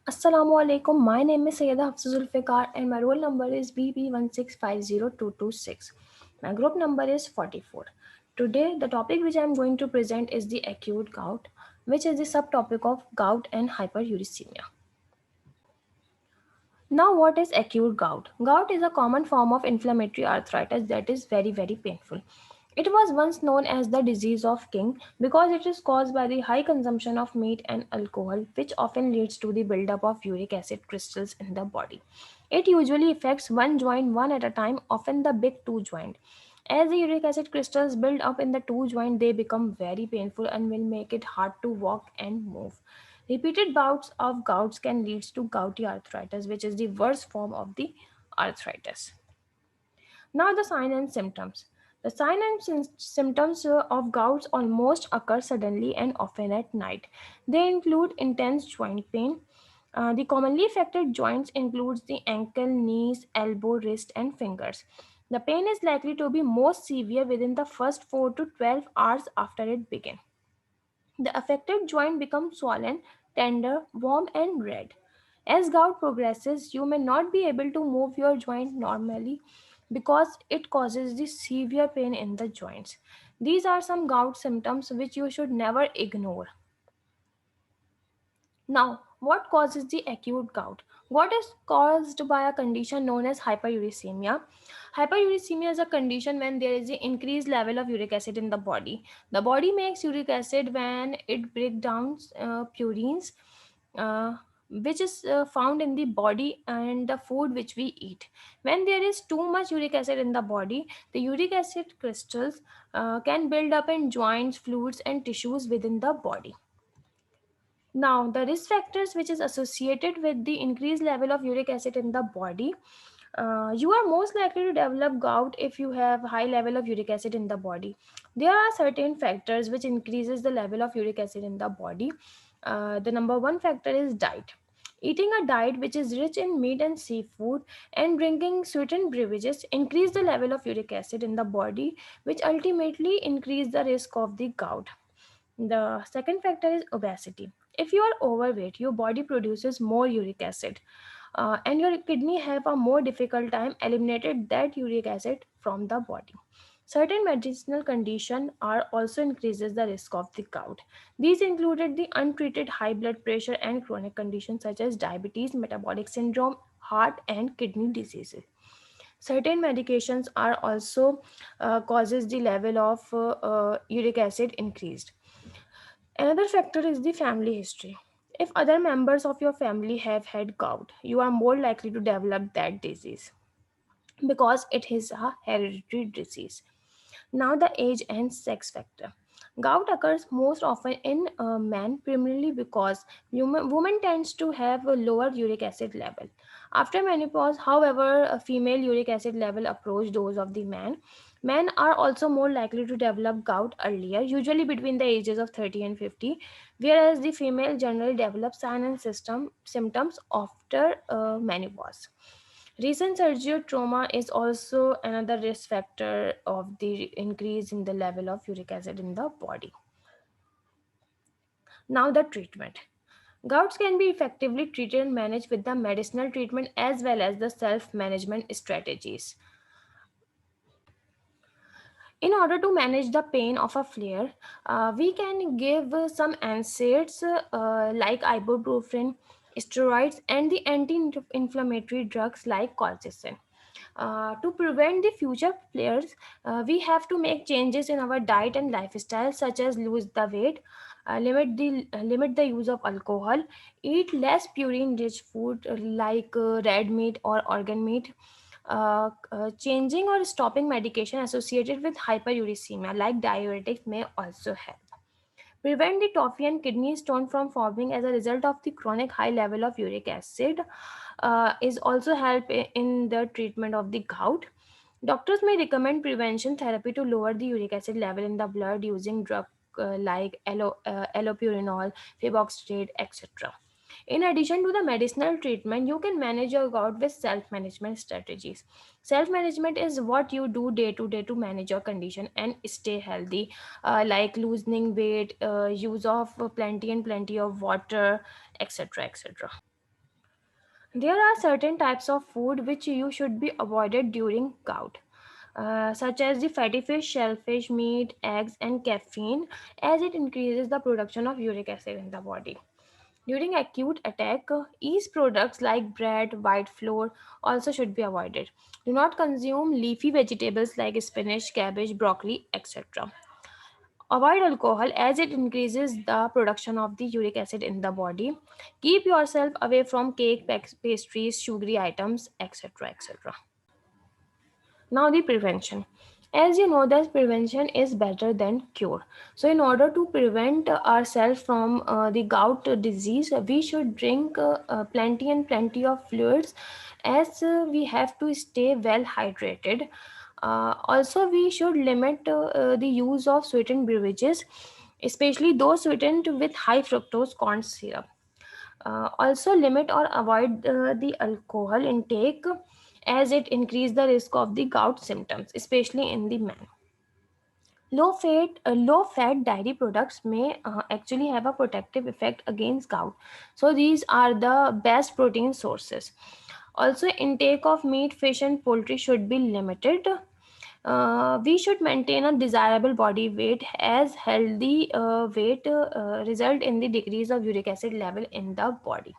Assalamu alaikum. My name is Sayyida Hafsa Zulfikar and my roll number is BB1650226. My group number is 44. Today, the topic which I am going to present is the acute gout, which is the subtopic of gout and hyperuricemia. Now, what is acute gout? Gout is a common form of inflammatory arthritis that is very painful. It was once known as the disease of king because it is caused by the high consumption of meat and alcohol, which often leads to the buildup of uric acid crystals in the body. It usually affects one joint one at a time, often the big two joint. As the uric acid crystals build up in the two joint, they become very painful and will make it hard to walk and move. Repeated bouts of gouts can lead to gouty arthritis, which is the worst form of the arthritis. Now, the sign and symptoms. The sign and symptoms of gouts almost occur suddenly and often at night. They include intense joint pain. The commonly affected joints includes the ankle, knees, elbow, wrist, and fingers. The pain is likely to be most severe within the first 4 to 12 hours after it begins. The affected joint becomes swollen, tender, warm, and red. As gout progresses, you may not be able to move your joint normally because it causes the severe pain in the joints. These are some gout symptoms which you should never ignore. Now, what causes the acute gout? Gout is caused by a condition known as hyperuricemia. Hyperuricemia is a condition when there is an increased level of uric acid in the body. The body makes uric acid when it breaks down purines, uh, which is found in the body and the food which we eat. When there is too much uric acid in the body, the uric acid crystals can build up in joints, fluids, and tissues within the body. Now, the risk factors which is associated with the increased level of uric acid in the body, you are most likely to develop gout if you have high level of uric acid in the body. There are certain factors which increases the level of uric acid in the body. The number one factor is diet. Eating a diet which is rich in meat and seafood and drinking certain beverages increase the level of uric acid in the body, which ultimately increase the risk of the gout. The second factor is obesity. If you are overweight, your body produces more uric acid, and your kidney have a more difficult time eliminating that uric acid from the body. Certain medicinal conditions are also increases the risk of the gout. These included the untreated high blood pressure and chronic conditions such as diabetes, metabolic syndrome, heart and kidney diseases. Certain medications are also causes the level of uric acid increased. Another factor is the family history. If other members of your family have had gout, you are more likely to develop that disease because it is a hereditary disease. Now, the age and sex factor. Gout occurs most often in men, primarily because women tends to have a lower uric acid level. After menopause, however, a female uric acid level approach those of the man. Men are also more likely to develop gout earlier, usually between the ages of 30 and 50, whereas the female generally develops signs and symptoms after menopause. Recent surgery trauma is also another risk factor of the increase in the level of uric acid in the body. Now, the treatment. Gouts can be effectively treated and managed with the medicinal treatment as well as the self management strategies. In order to manage the pain of a flare, we can give some NSAIDs like ibuprofen, steroids, and the anti-inflammatory drugs like colchicine. To prevent the future flares, we have to make changes in our diet and lifestyle, such as lose the weight, limit the use of alcohol, eat less purine-rich food like red meat or organ meat, changing or stopping medication associated with hyperuricemia like diuretics may also help. Prevent the toffee and kidney stone from forming as a result of the chronic high level of uric acid is also help in the treatment of the gout. Doctors may recommend prevention therapy to lower the uric acid level in the blood using drugs like allopurinol, febuxostate, etc. In addition to the medicinal treatment, you can manage your gout with self management strategies. Self management is what you do day to day to manage your condition and stay healthy, like losing weight, use of plenty and plenty of water, etc. etc. There are certain types of food which you should be avoided during gout, such as the fatty fish, shellfish, meat, eggs, and caffeine, as it increases the production of uric acid in the body. During acute attack, yeast products like bread, white flour also should be avoided. Do not consume leafy vegetables like spinach, cabbage, broccoli, etc. Avoid alcohol as it increases the production of the uric acid in the body. Keep yourself away from cake, pastries, sugary items, etc. etc. Now, the prevention. As you know, that prevention is better than cure. So, in order to prevent ourselves from the gout disease, we should drink plenty and plenty of fluids, as we have to stay well hydrated. Also, we should limit the use of sweetened beverages, especially those sweetened with high fructose corn syrup. Also, limit or avoid the alcohol intake, as it increase the risk of the gout symptoms, especially in the men. Low fat dairy products may actually have a protective effect against gout. So these are the best protein sources. Also, intake of meat, fish, and poultry should be limited. We should maintain a desirable body weight, as healthy weight result in the decrease of uric acid level in the body.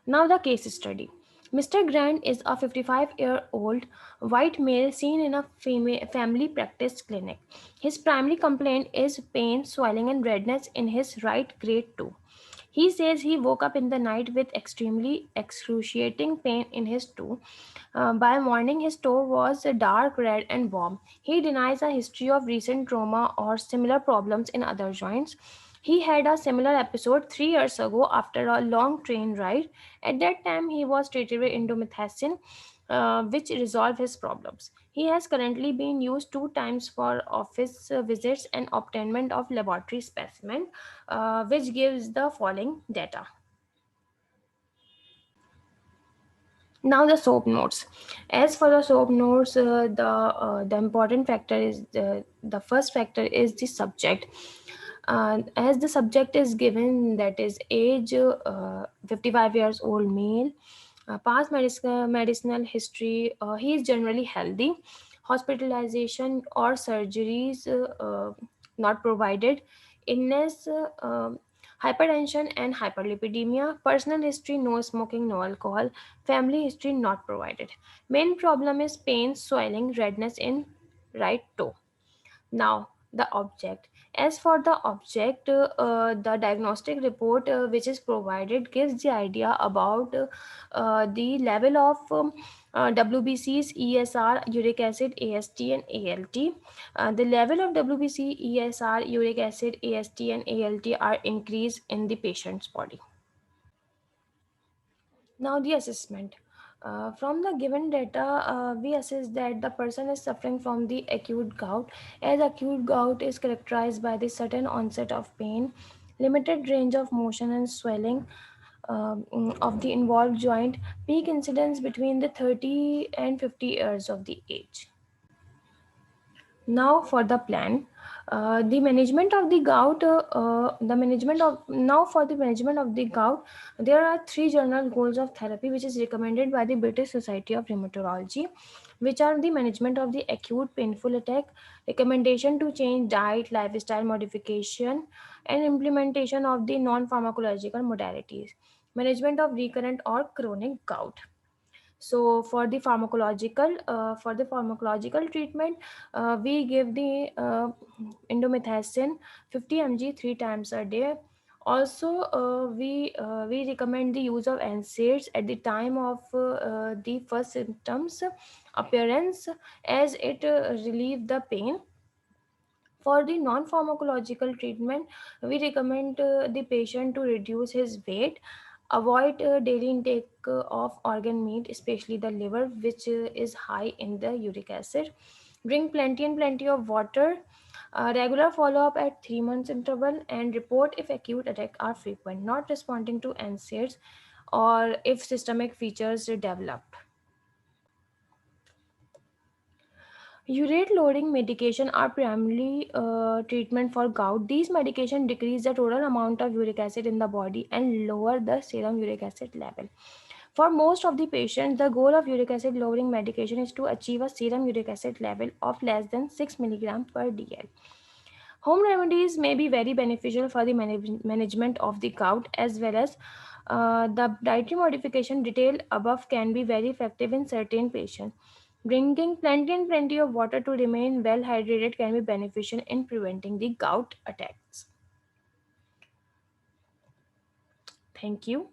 Now, the case study. Mr. Grant is a 55-year-old white male seen in a family practice clinic. His primary complaint is pain, swelling, and redness in his right grade 2. He says he woke up in the night with extremely excruciating pain in his toe. By morning, his toe was dark red and warm. He denies a history of recent trauma or similar problems in other joints. He had a similar episode 3 years ago after a long train ride. At that time, he was treated with indomethacin, which resolved his problems. He has currently been used 2 times for office visits and obtainment of laboratory specimen, which gives the following data. Now, the soap notes. As for the soap notes, the important factor is the first factor is the subject. As the subject is given, that is age 55 years old male, past medicinal history, he is generally healthy, hospitalization or surgeries not provided, illness, hypertension and hyperlipidemia, personal history, no smoking, no alcohol, family history not provided. Main problem is pain, swelling, redness in right toe. Now, the object. As for the object, the diagnostic report which is provided gives the idea about the level of WBCs, ESR, uric acid, AST, and ALT. The level of WBC, ESR, uric acid, AST, and ALT are increased in the patient's body. Now, the assessment. From the given data, we assess that the person is suffering from the acute gout, as acute gout is characterized by the sudden onset of pain, limited range of motion and swelling of the involved joint, peak incidence between the 30 and 50 years of the age. Now, for the plan. The management of the gout, the management of now for the management of the gout, there are three general goals of therapy which is recommended by the British Society of Rheumatology, which are the management of the acute painful attack, recommendation to change diet, lifestyle modification, and implementation of the non-pharmacological modalities, management of recurrent or chronic gout. So for the pharmacological treatment, we give the indomethacin 50 mg 3 times a day. Also, we recommend the use of NSAIDs at the time of the first symptoms appearance, as it relieve the pain. For the non-pharmacological treatment, we recommend the patient to reduce his weight, avoid daily intake of organ meat, especially the liver, which is high in the uric acid. Drink plenty and plenty of water. Regular follow-up at 3 months interval, and report if acute attacks are frequent, not responding to NSAIDs, or if systemic features develop. Urate lowering medication are primarily treatment for gout. These medication decrease the total amount of uric acid in the body and lower the serum uric acid level. For most of the patients, the goal of uric acid lowering medication is to achieve a serum uric acid level of less than 6 mg per dl. Home remedies may be very beneficial for the management of the gout, as well as the dietary modification detailed above can be very effective in certain patients. Drinking plenty and plenty of water to remain well hydrated can be beneficial in preventing the gout attacks. Thank you.